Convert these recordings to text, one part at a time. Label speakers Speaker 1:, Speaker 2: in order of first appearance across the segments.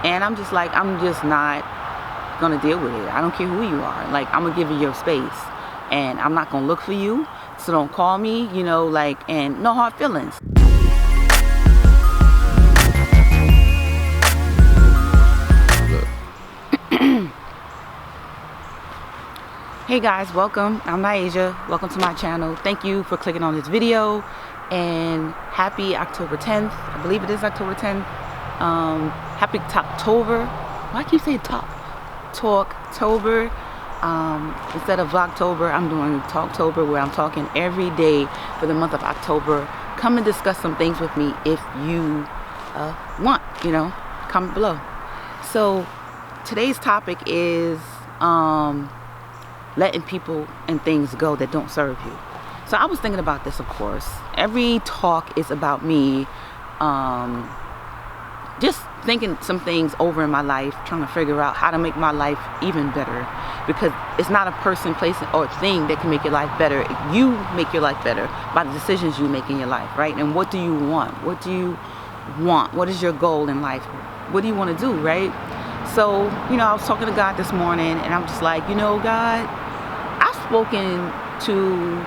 Speaker 1: And I'm just like, I'm just not gonna deal with it. I don't care who you are. Like, I'm gonna give you your space, and I'm not gonna look for you. So don't call me, and no hard feelings. Hey guys, welcome. I'm Naija. Welcome to my channel. Thank you for clicking on this video, and happy October 10th. I believe it is October 10th. Happy Talktober. Why keep saying Talktober? Instead of Vlogtober, I'm doing Talktober, where I'm talking every day for the month of October. Come and discuss some things with me if you want. Comment below. So today's topic is letting people and things go that don't serve you. So I was thinking about this, of course. Every talk is about me just thinking some things over in my life, trying to figure out how to make my life even better, because it's not a person, place, or thing that can make your life better. You make your life better by the decisions you make in your life, right? And what do you want? What do you want? What is your goal in life? What do you want to do, right? So, I was talking to God this morning, and I'm just like, God, I've spoken to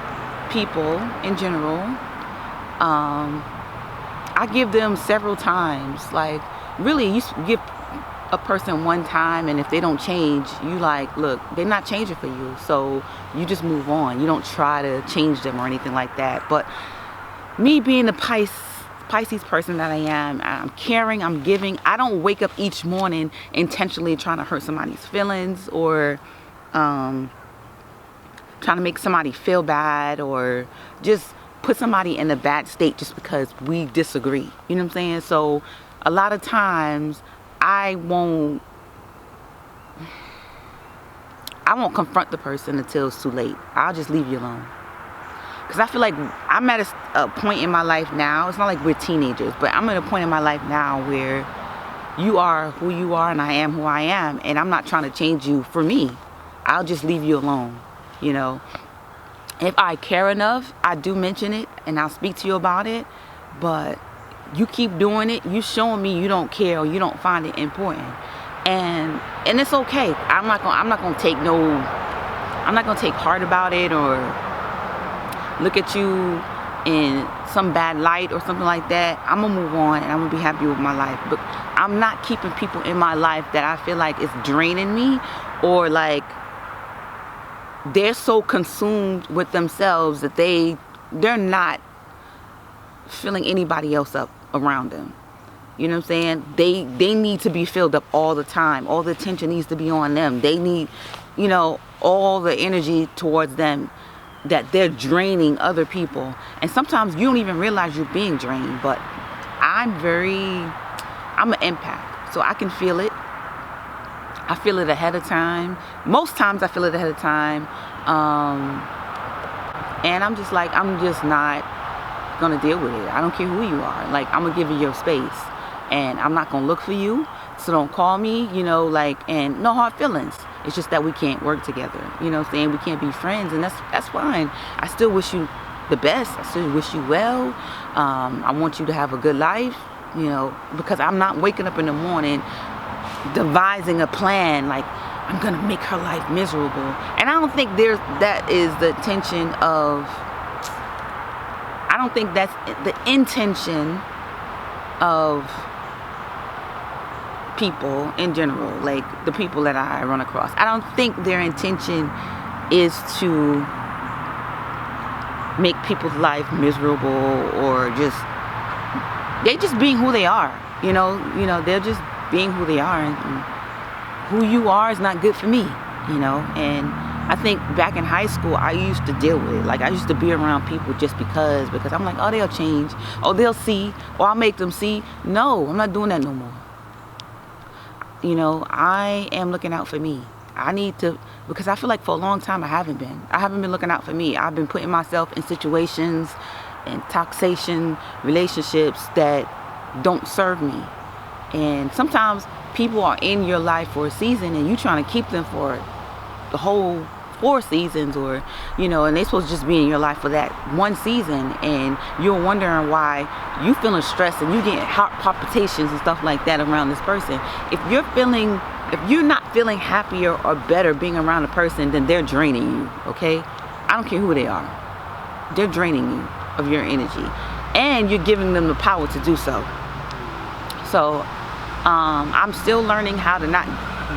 Speaker 1: people in general. I give them several times. Like, really, you give a person one time, and if they don't change, you look, they're not changing for you. So you just move on. You don't try to change them or anything like that. But me being the Pisces person that I am, I'm caring, I'm giving. I don't wake up each morning intentionally trying to hurt somebody's feelings, or trying to make somebody feel bad, or just put somebody in a bad state just because we disagree. You know what I'm saying? So a lot of times I won't confront the person until it's too late. I'll just leave you alone. Because I feel like I'm at a point in my life now. It's not like we're teenagers, but I'm at a point in my life now where you are who you are and I am who I am. And I'm not trying to change you for me. I'll just leave you alone. If I care enough, I do mention it and I'll speak to you about it. But you keep doing it, you showing me you don't care or you don't find it important. And it's okay. I'm not gonna take heart about it, or look at you in some bad light or something like that. I'm gonna move on and I'm gonna be happy with my life. But I'm not keeping people in my life that I feel like is draining me, or like they're so consumed with themselves that they're not filling anybody else up around them. You know what I'm saying? They need to be filled up all the time. All the attention needs to be on them. They need, all the energy towards them, that they're draining other people. And sometimes you don't even realize you're being drained. But I'm an empath, so I can feel it. I feel it ahead of time. Most times I feel it ahead of time. And I'm just like, I'm just not gonna deal with it. I don't care who you are. Like, I'm gonna give you your space, and I'm not gonna look for you. So don't call me, and no hard feelings. It's just that we can't work together. You know what I'm saying? We can't be friends, and that's fine. I still wish you the best. I still wish you well. I want you to have a good life, because I'm not waking up in the morning devising a plan like I'm gonna make her life miserable. And I don't think that is the intention of, I don't think that's the intention of people in general, like the people that I run across. I don't think their intention is to make people's life miserable, or they're just being who they are. They're just being who they are, and who you are is not good for me. And I think back in high school, I used to deal with it. Like, I used to be around people just because I'm like, oh, they'll change, or they'll see, or I'll make them see. No, I'm not doing that no more. I am looking out for me. I need to, because I feel like for a long time I haven't been looking out for me. I've been putting myself in situations and toxation relationships that don't serve me. And sometimes people are in your life for a season, and you trying to keep them for 4 seasons, or and they supposed to just be in your life for that 1 season, and you're wondering why you feeling stressed and you getting heart palpitations and stuff like that around this person. If you're not feeling happier or better being around a person, then they're draining you. Okay, I don't care who they are, they're draining you of your energy, and you're giving them the power to do so. So I'm still learning how to not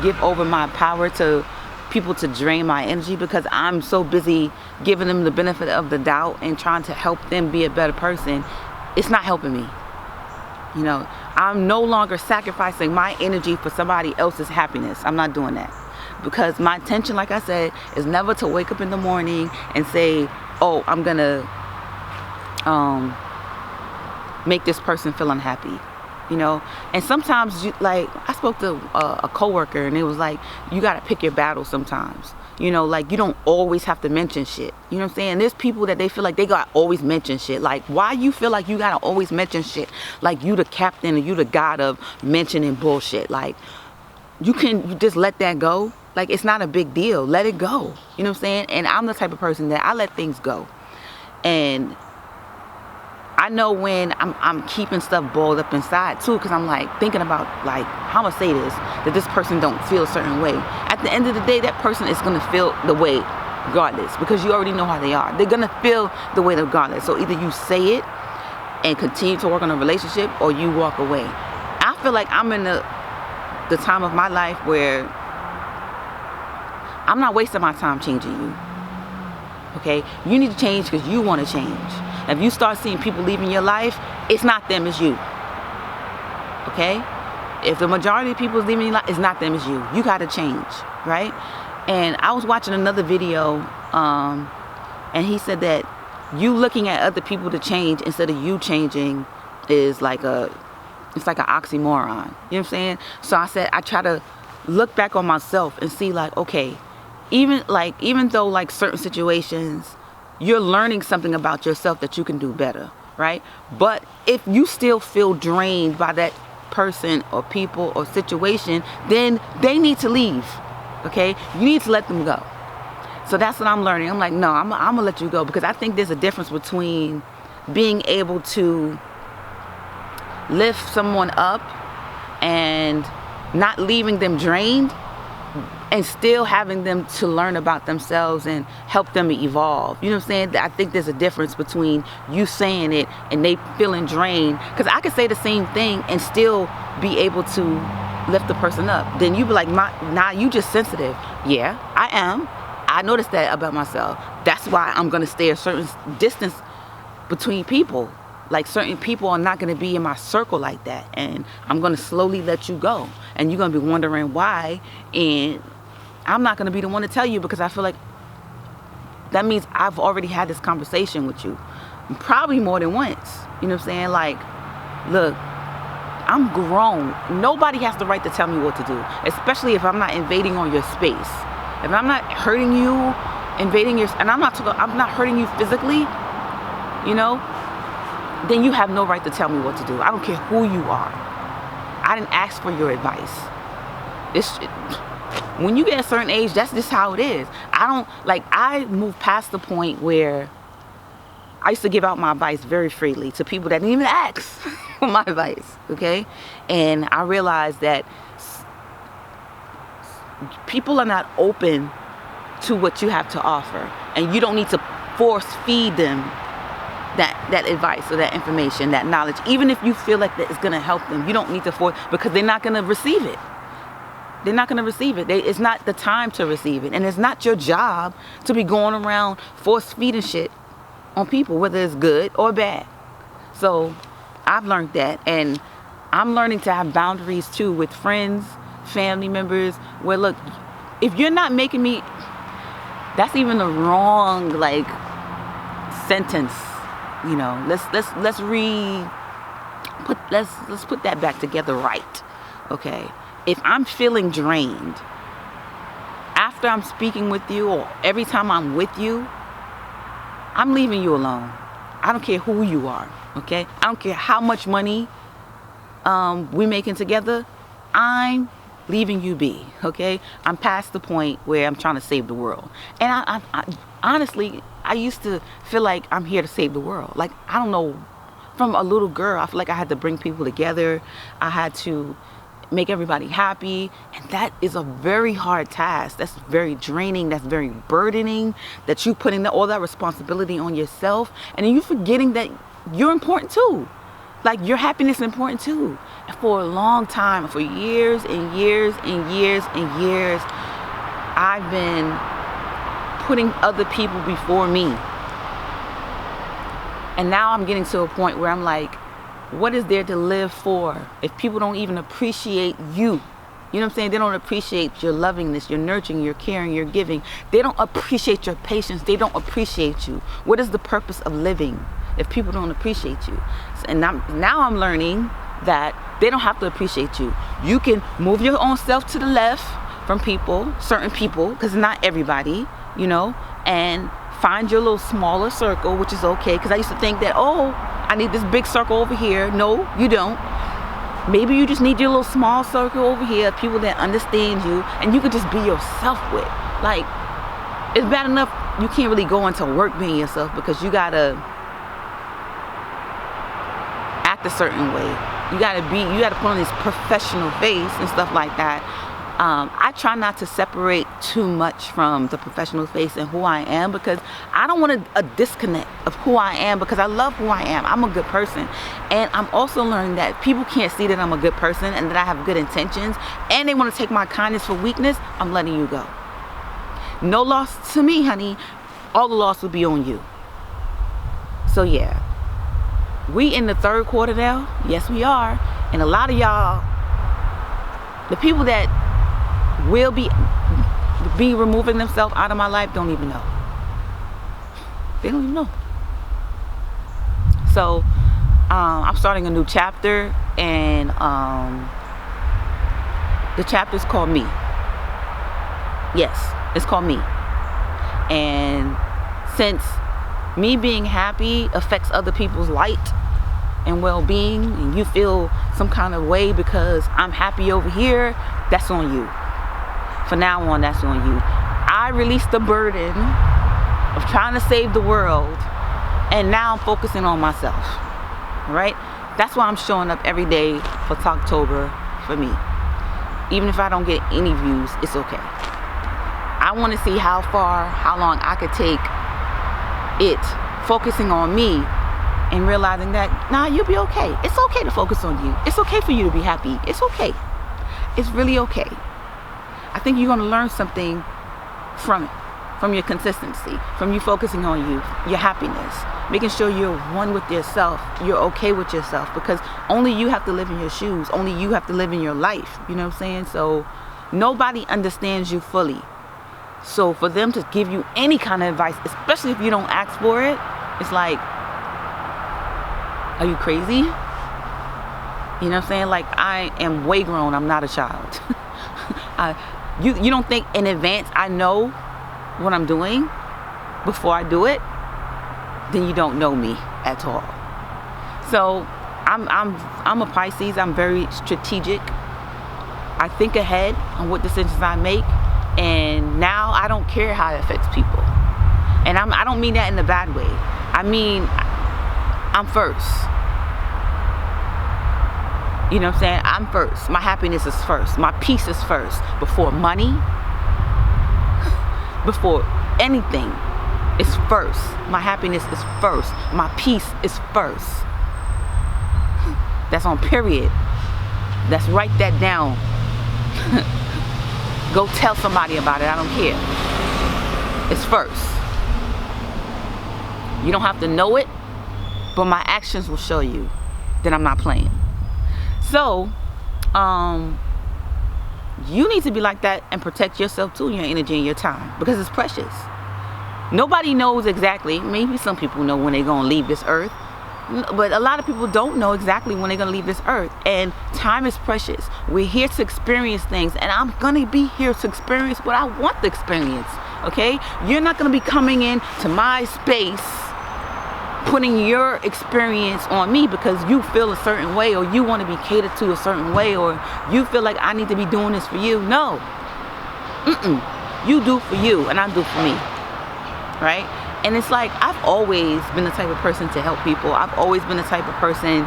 Speaker 1: give over my power to people to drain my energy, because I'm so busy giving them the benefit of the doubt and trying to help them be a better person. It's not helping me. I'm no longer sacrificing my energy for somebody else's happiness. I'm not doing that, because my intention, like I said, is never to wake up in the morning and say, oh, I'm gonna make this person feel unhappy. And sometimes I spoke to a coworker, and it was like, you got to pick your battle sometimes. Like, you don't always have to mention shit. You know what I'm saying? There's people that they feel like they got to always mention shit. Like, why you feel like you got to always mention shit? Like, you the captain and you the god of mentioning bullshit. Like, you just let that go. Like, it's not a big deal. Let it go. You know what I'm saying? And I'm the type of person that I let things go. And I know when I'm keeping stuff boiled up inside too, because I'm like thinking about like, how I'm gonna say this, that this person don't feel a certain way. At the end of the day, that person is gonna feel the way regardless, because you already know how they are. They're gonna feel the way regardless. So either you say it and continue to work on a relationship, or you walk away. I feel like I'm in the time of my life where I'm not wasting my time changing you. Okay, you need to change because you want to change. If you start seeing people leaving your life, it's not them, it's you. Okay? If the majority of people is leaving your life, it's not them, it's you. You got to change, right? And I was watching another video, and he said that you looking at other people to change instead of you changing is like it's like an oxymoron. You know what I'm saying? So I said, I try to look back on myself and see like, okay, even though like certain situations, you're learning something about yourself that you can do better, right? But if you still feel drained by that person or people or situation, then they need to leave, okay? You need to let them go. So that's what I'm learning. I'm like, no, I'm gonna let you go, because I think there's a difference between being able to lift someone up and not leaving them drained, and still having them to learn about themselves and help them evolve. You know what I'm saying? I think there's a difference between you saying it and they feeling drained. Because I could say the same thing and still be able to lift the person up. Then you be like, nah, you just sensitive. Yeah, I am. I noticed that about myself. That's why I'm going to stay a certain distance between people. Like, certain people are not going to be in my circle like that. And I'm going to slowly let you go. And you're going to be wondering why. And I'm not going to be the one to tell you, because I feel like that means I've already had this conversation with you. Probably more than once. You know what I'm saying? Like, look, I'm grown. Nobody has the right to tell me what to do. Especially if I'm not invading on your space. If I'm not hurting you, invading your... And I'm not hurting you physically, you know, then you have no right to tell me what to do. I don't care who you are. I didn't ask for your advice. When you get a certain age, that's just how it is. I moved past the point where I used to give out my advice very freely to people that didn't even ask for my advice, okay? And I realized that people are not open to what you have to offer. And you don't need to force feed them that advice or that information, that knowledge. Even if you feel like that it's going to help them, you don't need to force, because they're not going to receive it. They're not going to receive it. It's not the time to receive it. And it's not your job to be going around force feeding shit on people, whether it's good or bad. So I've learned that. And I'm learning to have boundaries too with friends, family members, where, look, if you're not making me, that's even the wrong, like, sentence. You know, let's put that back together right. Okay. If I'm feeling drained after I'm speaking with you, or every time I'm with you, I'm leaving you alone. I don't care who you are. Okay. I don't care how much money we making together. I'm leaving you be, okay? I'm past the point where I'm trying to save the world. And I honestly, I used to feel like I'm here to save the world. Like, I don't know, from a little girl, I feel like I had to bring people together. I had to make everybody happy. And that is a very hard task. That's very draining. That's very burdening, that you putting all that responsibility on yourself. And then you forgetting that you're important too. Like, your happiness is important too. And for a long time, for years and years and years and years, I've been putting other people before me. And now I'm getting to a point where I'm like, what is there to live for if people don't even appreciate you? You know what I'm saying? They don't appreciate your lovingness, your nurturing, your caring, your giving. They don't appreciate your patience. They don't appreciate you. What is the purpose of living if people don't appreciate you? And now I'm learning that they don't have to appreciate you. You can move your own self to the left from people, certain people, because not everybody, you know, and find your little smaller circle, which is okay. Because I used to think that, oh, I need this big circle over here. No, you don't. Maybe you just need your little small circle over here, people that understand you, and you can just be yourself with. Like, it's bad enough you can't really go into work being yourself because you gotta act a certain way. You gotta put on this professional face and stuff like that. I try not to separate too much from the professional face and who I am, because I don't want a disconnect of who I am, because I love who I am. I'm a good person. And I'm also learning that people can't see that I'm a good person and that I have good intentions, and they want to take my kindness for weakness. I'm letting you go. No loss to me, honey. All the loss will be on you. So yeah, we in the third quarter now. Yes, we are. And a lot of y'all, the people that will be removing themselves out of my life, don't even know. They don't even know. So I'm starting a new chapter, and the chapter's called Me. Yes, it's called Me. And since me being happy affects other people's light and well-being, and you feel some kind of way because I'm happy over here, that's on you. For now on, that's on you. I released the burden of trying to save the world, and now I'm focusing on myself. Right? That's why I'm showing up every day for Talktober for me. Even if I don't get any views, it's okay. I want to see how long I could take it focusing on me and realizing that, nah, you'll be okay. It's okay to focus on you. It's okay for you to be happy. It's okay. It's really okay. I think you're going to learn something from it, from your consistency, from you focusing on you, your happiness, making sure you're one with yourself, you're okay with yourself, because only you have to live in your shoes. Only you have to live in your life. You know what I'm saying? So nobody understands you fully. So for them to give you any kind of advice, especially if you don't ask for it, it's like, are you crazy? You know what I'm saying? Like, I am way grown. I'm not a child. You don't think in advance I know what I'm doing before I do it? Then you don't know me at all. So I'm a Pisces. I'm very strategic. I think ahead on what decisions I make, and now I don't care how it affects people. And I don't mean that in a bad way. I mean, I'm first. You know what I'm saying? I'm first. My happiness is first. My peace is first. Before money, before anything, it's first. My happiness is first. My peace is first. That's on period. Let's write that down. Go tell somebody about it. I don't care. It's first. You don't have to know it, but my actions will show you that I'm not playing. So, you need to be like that and protect yourself too, your energy and your time, because it's precious. Nobody knows exactly. Maybe some people know when they're going to leave this earth, but a lot of people don't know exactly when they're going to leave this earth. And time is precious. We're here to experience things, and I'm going to be here to experience what I want to experience. Okay? You're not going to be coming in to my space putting your experience on me because you feel a certain way, or you want to be catered to a certain way, or you feel like I need to be doing this for you. No. You do for you and I do for me, right? And it's like, I've always been the type of person to help people. I've always been the type of person,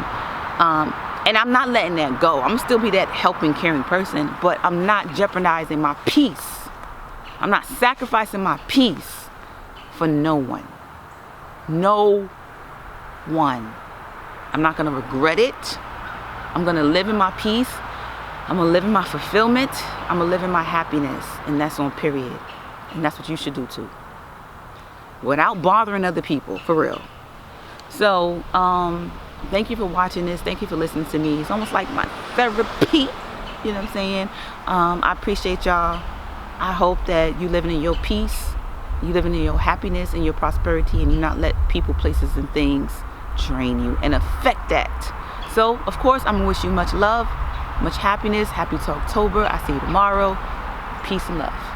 Speaker 1: and I'm not letting that go. I'm still be that helping, caring person, but I'm not jeopardizing my peace. I'm not sacrificing my peace for no one. No one. I'm not gonna regret it. I'm gonna live in my peace. I'm gonna live in my fulfillment. I'm gonna live in my happiness, and that's on period. And that's what you should do too, without bothering other people, for real. So thank you for watching this. Thank you for listening to me. It's almost like my therapy, you know what I'm saying? I appreciate y'all. I hope that you living in your peace, you living in your happiness and your prosperity, and you not let people, places, and things drain you and affect that. So of course, I'm gonna wish you much love, much happiness. Happy Talktober. I see you tomorrow. Peace and love.